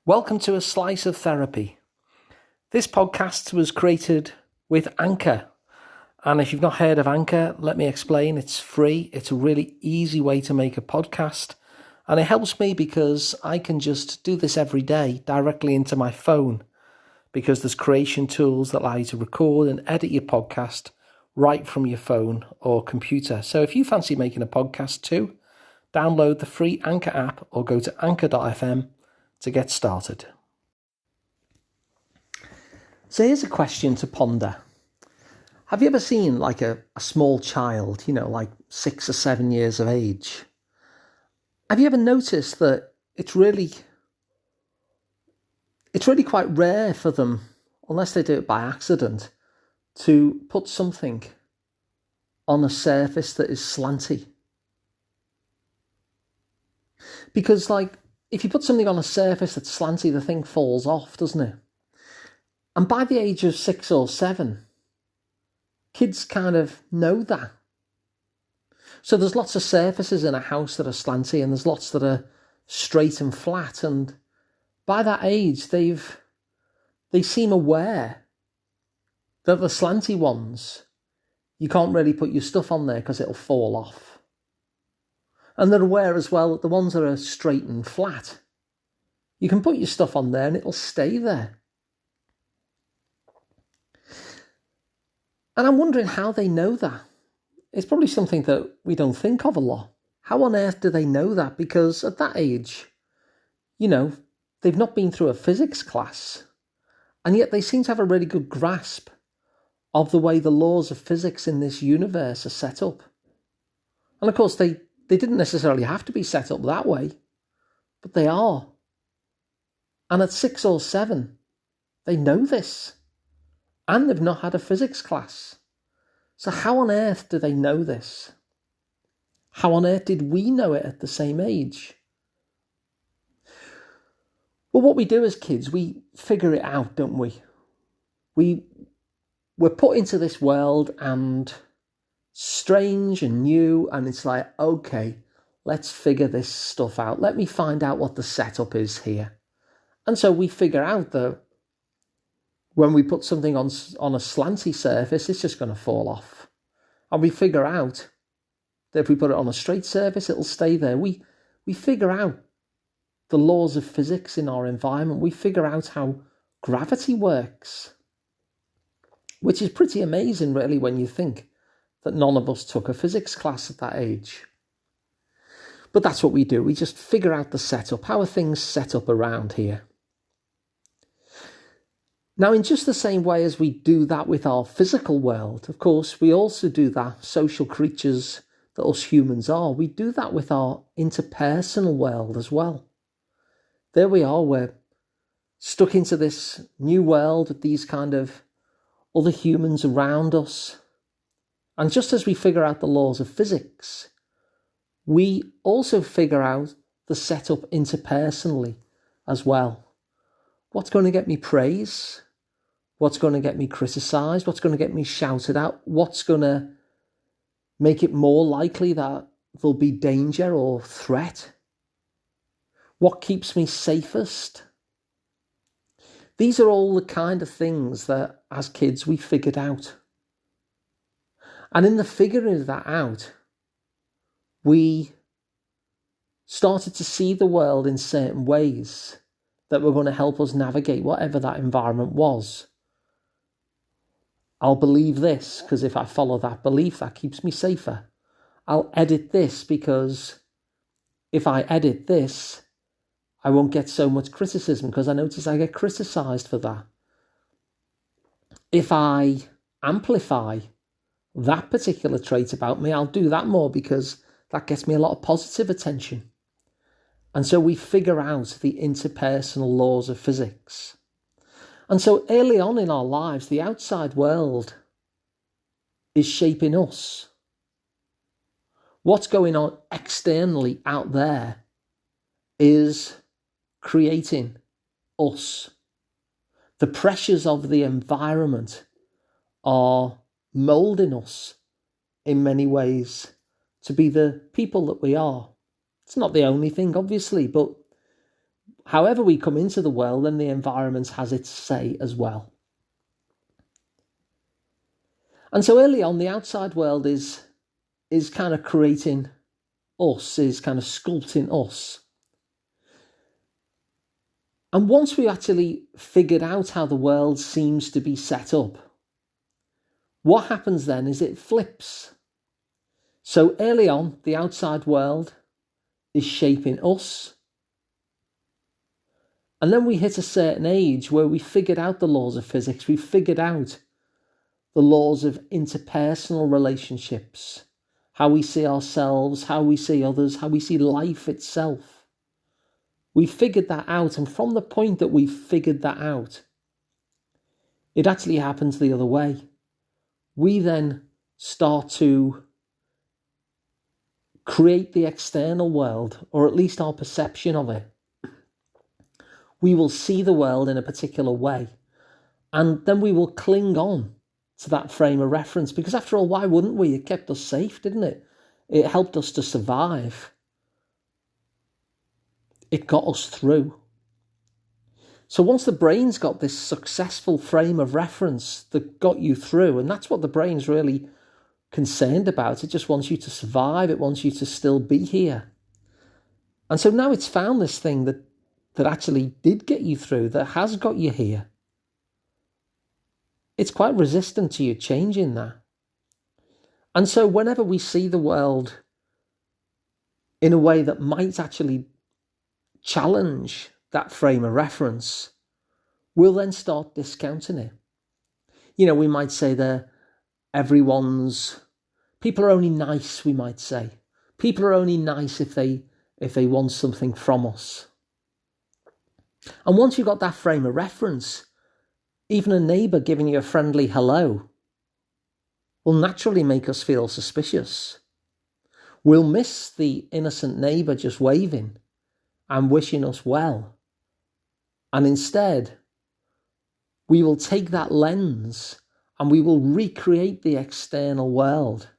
Welcome to A Slice of Therapy. This podcast was created with Anchor. And if you've not heard of Anchor, let me explain. It's free. It's a really easy way to make a podcast. And it helps me because I can just do this every day directly into my phone, because there's creation tools that allow you to record and edit your podcast right from your phone or computer. So if you fancy making a podcast too, download the free Anchor app or go to anchor.fm to get started. So here's a question to ponder. Have you ever seen like a small child, like 6 or 7 years of age? Have you ever noticed that it's really quite rare for them, unless they do it by accident, to put something on a surface that is slanty? Because if you put something on a surface that's slanty, the thing falls off, doesn't it? And by the age of 6 or 7, kids kind of know that. So there's lots of surfaces in a house that are slanty, and there's lots that are straight and flat. And by that age, they seem aware that the slanty ones, you can't really put your stuff on there because it'll fall off. And they're aware as well that the ones that are straight and flat, you can put your stuff on there and it'll stay there. And I'm wondering how they know that. It's probably something that we don't think of a lot. How on earth do they know that? Because at that age, they've not been through a physics class, and yet they seem to have a really good grasp of the way the laws of physics in this universe are set up. And of course, they didn't necessarily have to be set up that way, but they are. And at 6 or 7, they know this. And they've not had a physics class. So how on earth do they know this? How on earth did we know it at the same age? Well, what we do as kids, we figure it out, don't we? We're put into this world and strange and new, and it's like, okay, let's figure this stuff out. Let me find out what the setup is here. And so we figure out that when we put something on a slanty surface, it's just going to fall off. And we figure out that if we put it on a straight surface, it'll stay there. We figure out the laws of physics in our environment. We figure out how gravity works, which is pretty amazing, really, when you think that none of us took a physics class at that age. But that's what we do. We just figure out the setup. How are things set up around here? Now, in just the same way as we do that with our physical world, of course, we also do that, social creatures that us humans are, we do that with our interpersonal world as well. There we are, we're stuck into this new world with these kind of other humans around us. And just as we figure out the laws of physics, we also figure out the setup interpersonally as well. What's going to get me praise? What's going to get me criticised? What's going to get me shouted at? What's going to make it more likely that there'll be danger or threat? What keeps me safest? These are all the kind of things that, as kids, we figured out. And in the figuring of that out, we started to see the world in certain ways that were going to help us navigate whatever that environment was. I'll believe this because if I follow that belief, that keeps me safer. I'll edit this because if I edit this, I won't get so much criticism because I notice I get criticised for that. If I amplify that particular trait about me, I'll do that more because that gets me a lot of positive attention. And so we figure out the interpersonal laws of physics. And so early on in our lives, the outside world is shaping us. What's going on externally out there is creating us. The pressures of the environment are moulding us in many ways to be the people that we are. It's not the only thing, obviously, but however we come into the world, then the environment has its say as well. And so early on, the outside world is kind of creating us, is kind of sculpting us. And once we actually figured out how the world seems to be set up, what happens then is it flips. So early on, the outside world is shaping us. And then we hit a certain age where we figured out the laws of physics, we figured out the laws of interpersonal relationships, how we see ourselves, how we see others, how we see life itself. We figured that out, and from the point that we figured that out, it actually happens the other way. We then start to create the external world, or at least our perception of it. We will see the world in a particular way, and then we will cling on to that frame of reference, because after all, why wouldn't we? It kept us safe, didn't it? It helped us to survive. It got us through. So once the brain's got this successful frame of reference that got you through, and that's what the brain's really concerned about, it just wants you to survive, it wants you to still be here. And so now it's found this thing that actually did get you through, that has got you here. It's quite resistant to you changing that. And so whenever we see the world in a way that might actually challenge that frame of reference, we'll then start discounting it. You know, we might say that people are only nice, we might say. People are only nice if they want something from us. And once you've got that frame of reference, even a neighbour giving you a friendly hello will naturally make us feel suspicious. We'll miss the innocent neighbour just waving and wishing us well. And instead, we will take that lens and we will recreate the external world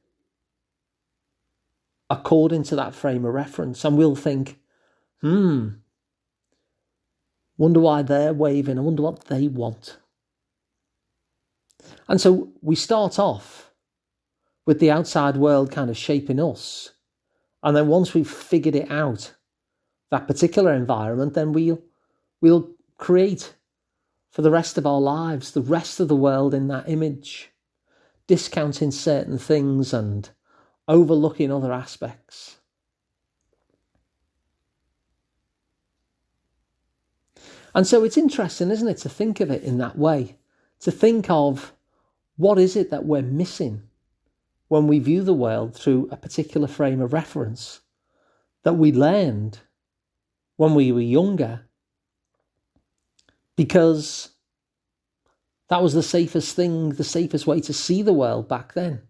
according to that frame of reference. And we'll think, wonder why they're waving. I wonder what they want. And so we start off with the outside world kind of shaping us. And then once we've figured it out, that particular environment, then we'll create for the rest of our lives, the rest of the world in that image, discounting certain things and overlooking other aspects. And so it's interesting, isn't it, to think of it in that way, to think of what is it that we're missing when we view the world through a particular frame of reference that we learned when we were younger, because that was the safest thing, the safest way to see the world back then.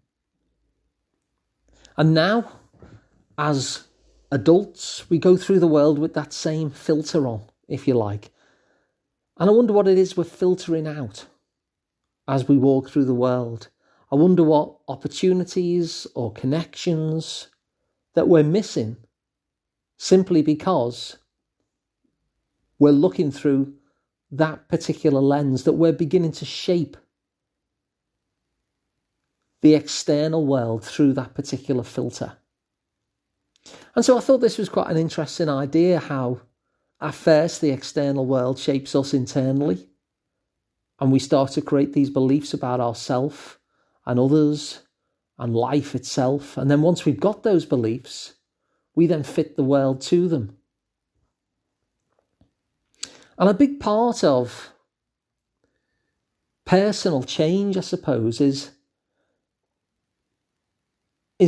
And now, as adults, we go through the world with that same filter on, if you like. And I wonder what it is we're filtering out as we walk through the world. I wonder what opportunities or connections that we're missing simply because we're looking through that particular lens, that we're beginning to shape the external world through that particular filter. And so I thought this was quite an interesting idea, how at first the external world shapes us internally, and we start to create these beliefs about ourselves and others and life itself. And then once we've got those beliefs, we then fit the world to them. And a big part of personal change, I suppose, is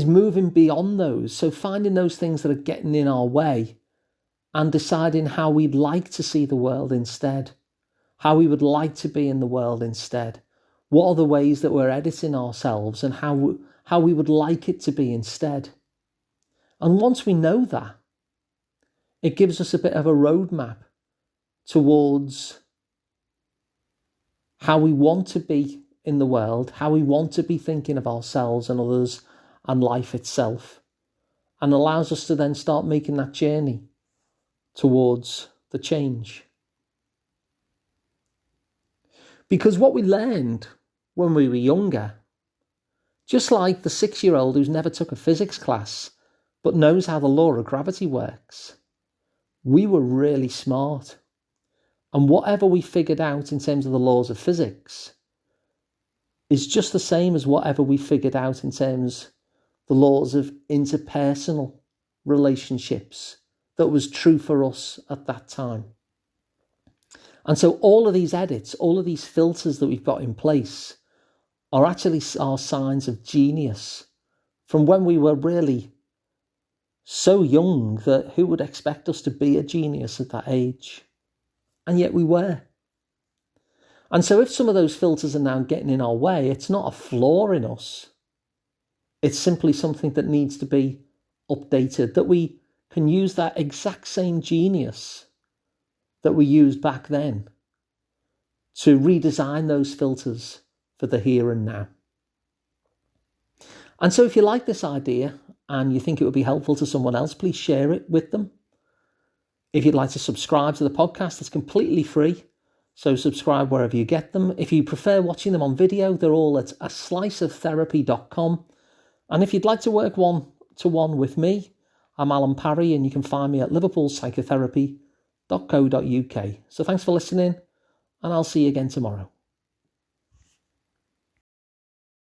moving beyond those. So finding those things that are getting in our way and deciding how we'd like to see the world instead, how we would like to be in the world instead. What are the ways that we're editing ourselves and how we would like it to be instead. And once we know that, it gives us a bit of a roadmap towards how we want to be in the world, how we want to be thinking of ourselves and others and life itself, and allows us to then start making that journey towards the change. Because what we learned when we were younger, just like the 6-year-old who's never took a physics class but knows how the law of gravity works, we were really smart. And whatever we figured out in terms of the laws of physics is just the same as whatever we figured out in terms of the laws of interpersonal relationships that was true for us at that time. And so all of these edits, all of these filters that we've got in place are actually our signs of genius from when we were really so young that who would expect us to be a genius at that age? And yet we were. And so if some of those filters are now getting in our way, it's not a flaw in us. It's simply something that needs to be updated, that we can use that exact same genius that we used back then to redesign those filters for the here and now. And so if you like this idea and you think it would be helpful to someone else, please share it with them. If you'd like to subscribe to the podcast, it's completely free. So subscribe wherever you get them. If you prefer watching them on video, they're all at asliceoftherapy.com. And if you'd like to work one-to-one with me, I'm Alun Parry, and you can find me at liverpoolpsychotherapy.co.uk. So thanks for listening, and I'll see you again tomorrow.